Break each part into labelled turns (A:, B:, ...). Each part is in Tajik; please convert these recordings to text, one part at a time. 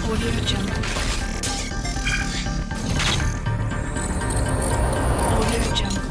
A: Audio Jungle. Audio Jungle.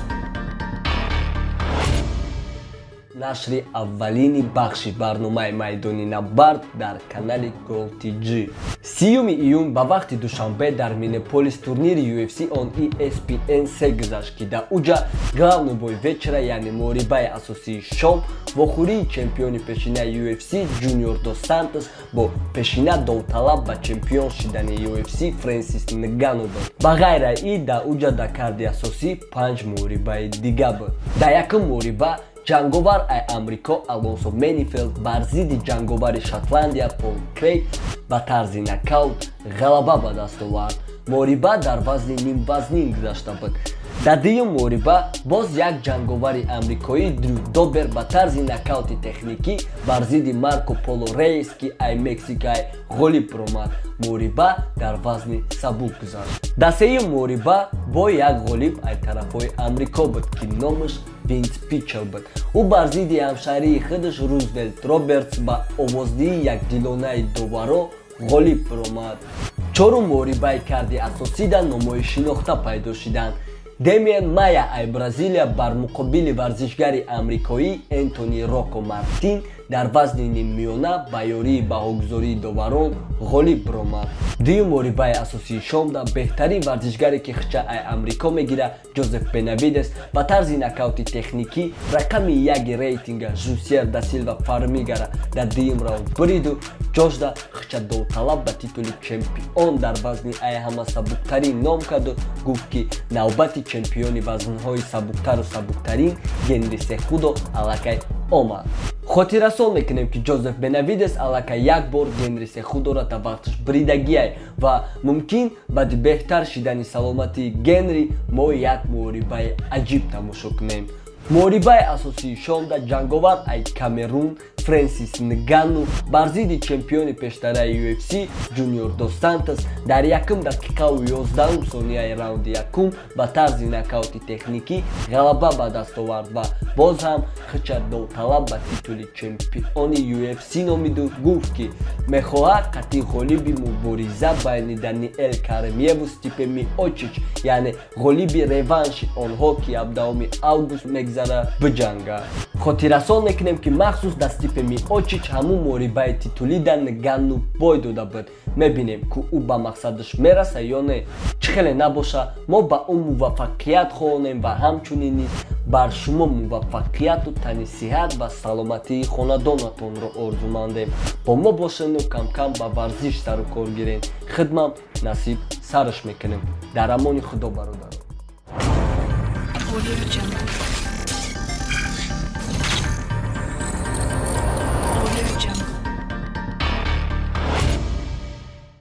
B: нашри аввалини бахши барномаи майдони набард дар канали Gold TG. 30 июн ба вақти душанбе дар Миннеаполис турнири UFC on ESPN се гузашт ки дар уҷа главный бой вечера яъне муорибаи асосии шом вохӯрии чемпиони пешинаи UFC Junior Dos Santos бо пешина довталаб ба чемпион шидани UFC Фрэнсис Нгану буд. Ба ғайра ин дар уҷа дар карди асосӣ 5 муорибаи дига буд. Дар якум муориба ҷанговар ай Амрико Алонсо Менифелд бар зидди ҷанговари Шотландия Пол Крейг ба тарзи нокаут ғалаба ба даст овард. Муориба дар вазни нимвазнин гузашта буд. Дар дуюм муориба боз як ҷанговари амрикоӣ Дрю Добер ба тарзи нокаути техникӣ бар зидди Марко Поло Рейс ки ай Мексикаи ғолиб омад. Муориба дар вазни сабук гузашт. Дар сеюм муориба бо як ғолиб ай тарафҳои Амрико буд ки номаш Винс Питчел буд. Ӯ бар зидди ҳамшаҳрии худаш Рузвелт Робертс ба овоздиҳии якдилонаи доваро ғолиб омад. Чорум муорибаи карди асосида номои шинохта пайдо шиданд. Демиан Майя ай Бразилия бар муқобили варзишгари амрикоӣ Энтони Роко Мартин дар вазни ниммиёна ба ёрии баҳогузории доварон ғолиб омад. Дуюм муорибаи асосии шомда беҳтарин варзишгаре ки хича ай Амрико мегирад Ҷозеф Бенавидес ба тарзи нокаути техникӣ рақами яги рейтинга Жусиер да Силва Фармигара дар дуюм раунд буриду ҷошда хича довталаб ба титули чемпион дар вазни ай ҳама сабуктарин ном карду гуфт ки навбати чемпиони вазнҳои сабуктару сабуктарин Генри Сехудо аллакай омад. Хотиррасон мекунем ки Ҷозеф Бенавидес аллакай як бор Генри Сехудоро дар вақташ бридагиай ва мумкин баъди беҳтар шидани саломатии Генри мо як муорибаи аҷиб тамошо кунем. Муорибаи асосии шомда ҷанговар ай Камерун Фрэнсис Нгану бар зидди чемпиони пештараи UFC Junior Dos Santos дар якум дақиқаву 11 сонияи раунди якум ба тарзи нокаути техникӣ ғалаба ба даст овард ва боз ҳам хича довталаб ба титули чемпиони UFC номиду гуфт ки мехоҳад қатъи ғолиби мубориза байни Даниэл Каремиеву Стипе Миочич яъне ғолиби реванши онҳо ки 17 август мегзара биҷангад. Хотиррасон мекунем ки махсус дар Стипе Миочич ҳамун муорибаи титулида Нгану бой дода буд. Мебинем ки ӯ ба мақсадаш мераса ё не. Чӣ хеле набоша мо ба ӯ муваффақият хоҳонем ва ҳамчунин низ бар шумо муваффақияту тани сиҳат ва саломатии хонадонатонро орзумандем. Бо мо бошену кам-кам ба варзиш сару кор гирем. Хидмам насиб сараш мекунем. Дар амони худо бародарон.
A: Audio Jungle.